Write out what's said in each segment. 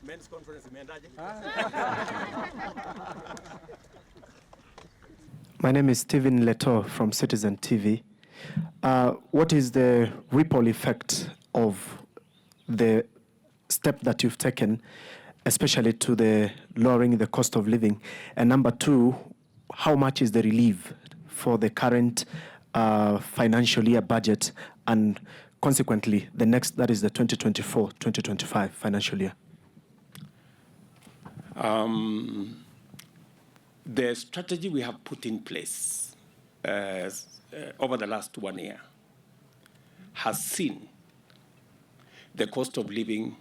Men's conference imeendaje? My name is Letoo from Citizen TV. What is the ripple effect of the step that you've taken, especially to the lowering the cost of living? And number two, how much is the relief for the current financial year budget and consequently the next, that is the 2024-2025 financial year? The strategy we have put in place over the last 1 year has seen the cost of living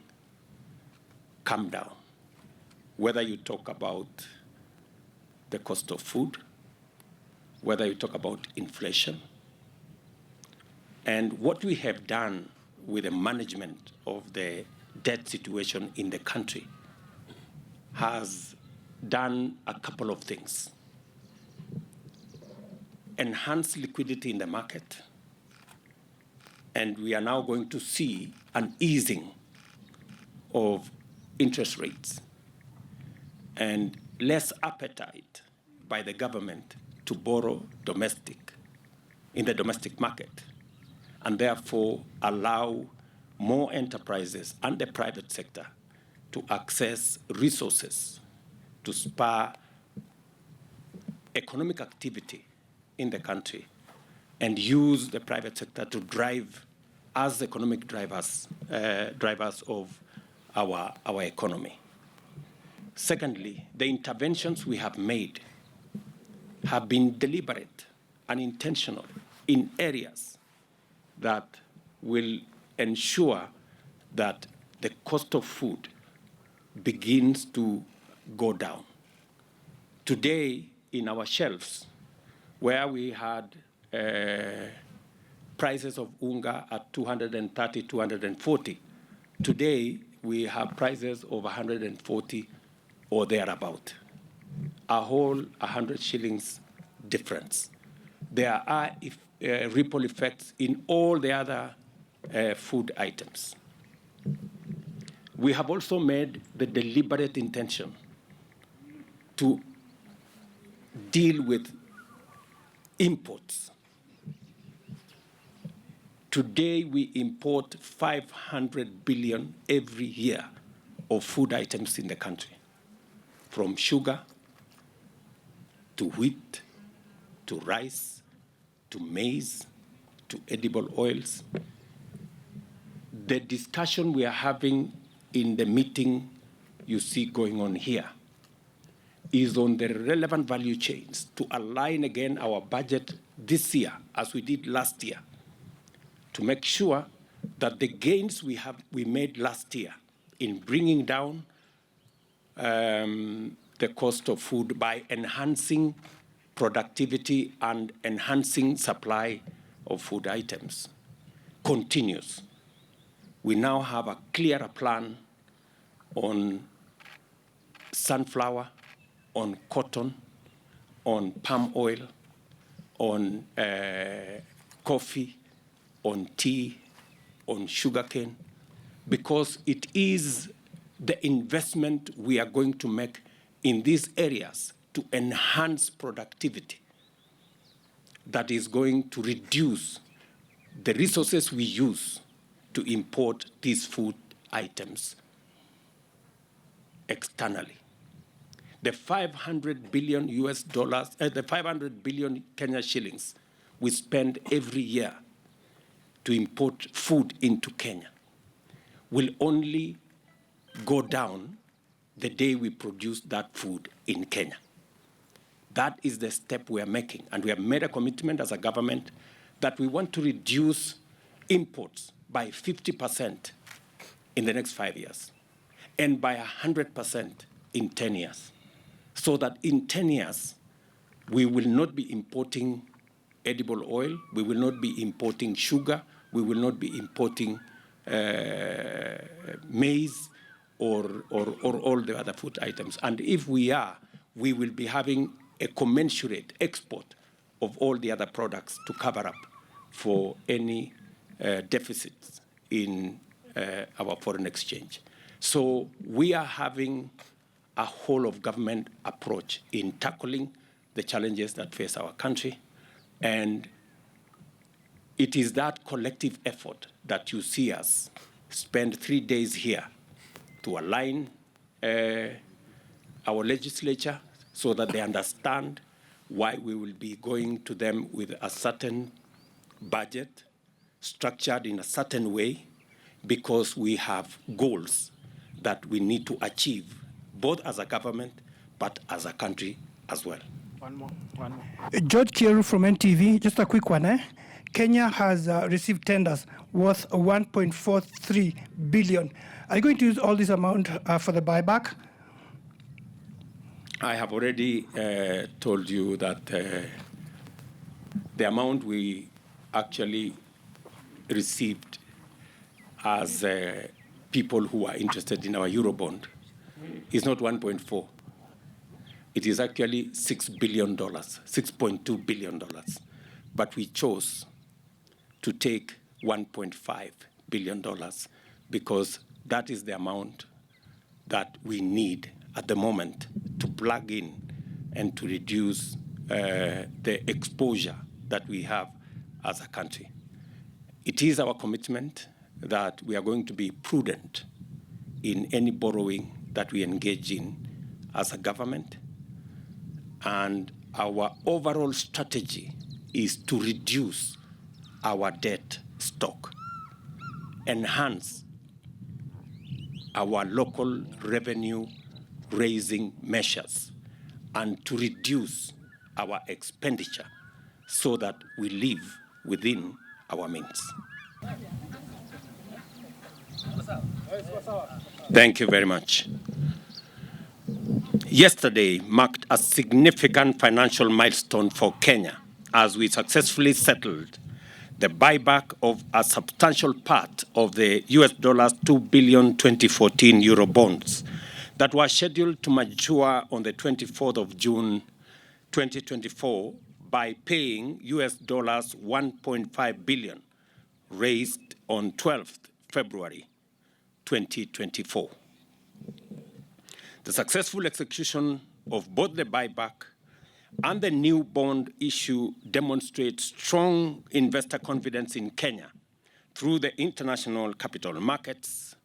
come down, whether you talk about the cost of food, whether you talk about inflation. And what we have done with the management of the debt situation in the country has done a couple of things. Enhance liquidity in the market, and we are now going to see an easing of interest rates and less appetite by the government to borrow in the domestic market, and therefore allow more enterprises and the private sector to access resources to spur economic activity in the country and use the private sector to drive as economic drivers of our economy. Secondly, the interventions we have made have been deliberate and intentional in areas that will ensure that the cost of food begins to go down. Today, in our shelves, where we had prices of unga at 230, 240, today we have prices of 140 or thereabout. A whole 100 shillings difference. There are ripple effects in all the other food items. We have also made the deliberate intention to deal with imports. Today, we import 500 billion every year of food items in the country, from sugar to wheat to rice to maize to edible oils. The discussion we are having in the meeting you see going on here is on the relevant value chains to align again our budget this year as we did last year, to make sure that the gains we made last year in bringing down the cost of food by enhancing productivity and enhancing supply of food items continues. We now have a clearer plan on sunflower, on cotton, on palm oil, on coffee, on tea, on sugarcane, because it is the investment we are going to make in these areas to enhance productivity that is going to reduce the resources we use to import these food items externally. The 500 billion US dollars, the 500 billion Kenya shillings we spend every year to import food into Kenya will only go down the day we produce that food in Kenya. That is the step we are making, and we have made a commitment as a government that we want to reduce imports by 50% in the next 5 years, and by 100% in 10 years, so that in 10 years, we will not be importing edible oil, we will not be importing sugar, we will not be importing maize or all the other food items. And if we are, we will be having a commensurate export of all the other products to cover up for any deficits in our foreign exchange. So we are having a whole of government approach in tackling the challenges that face our country. And it is that collective effort that you see us spend 3 days here to align our legislature so that they understand why we will be going to them with a certain budget structured in a certain way, because we have goals that we need to achieve, both as a government, but as a country as well. One more. George Kieru from NTV, just a quick one. Kenya has received tenders worth 1.43 billion. Are you going to use all this amount for the buyback? I have already told you that the amount we actually received as people who are interested in our Eurobond is not 1.4. It is actually $6 billion, $6.2 billion. But we chose to take $1.5 billion because that is the amount that we need at the moment to plug in and to reduce the exposure that we have as a country. It is our commitment that we are going to be prudent in any borrowing that we engage in as a government. And our overall strategy is to reduce our debt stock, enhance our local revenue raising measures, and to reduce our expenditure so that we live within our means. Thank you very much. Yesterday marked a significant financial milestone for Kenya as we successfully settled the buyback of a substantial part of the US $2 billion 2014 Eurobonds that were scheduled to mature on the 24th of June 2024 by paying US $1.5 billion raised on 12th February 2024. The successful execution of both the buyback and the new bond issue demonstrates strong investor confidence in Kenya through the international capital markets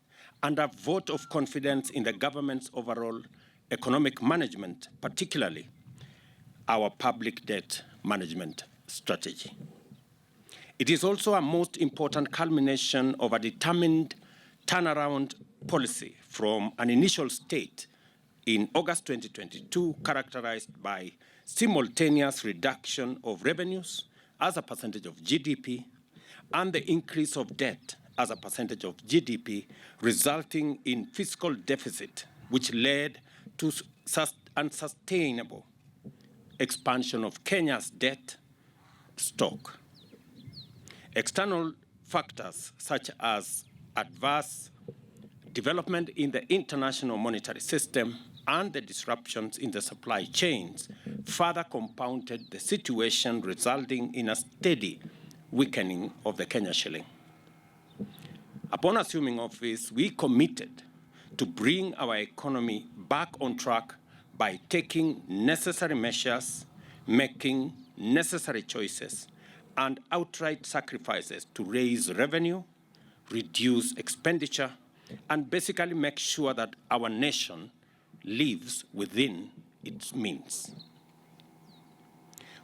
and a vote of confidence in the government's overall economic management, particularly our public debt management strategy. It is also a most important culmination of a determined turnaround policy from an initial state in August 2022, characterized by simultaneous reduction of revenues as a percentage of GDP and the increase of debt as a percentage of GDP, resulting in fiscal deficit, which led to unsustainable expansion of Kenya's debt stock. External factors such as adverse development in the international monetary system and the disruptions in the supply chains further compounded the situation, resulting in a steady weakening of the Kenya shilling. Upon assuming office, we committed to bring our economy back on track by taking necessary measures, making necessary choices, and outright sacrifices to raise revenue, reduce expenditure, and basically make sure that our nation lives within its means.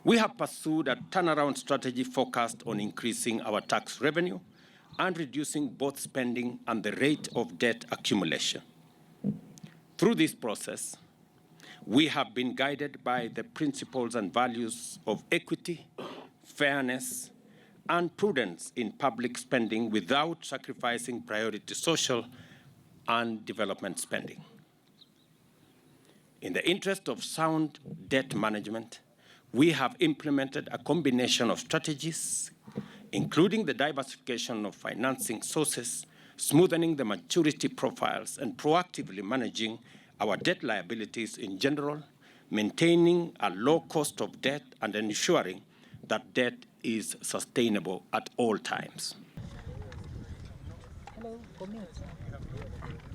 We have pursued a turnaround strategy focused on increasing our tax revenue and reducing both spending and the rate of debt accumulation. Through this process, we have been guided by the principles and values of equity, fairness, and prudence in public spending without sacrificing priority social and development spending. In the interest of sound debt management, we have implemented a combination of strategies, including the diversification of financing sources, smoothening the maturity profiles, and proactively managing our debt liabilities in general, maintaining a low cost of debt and ensuring that debt is sustainable at all times. commute.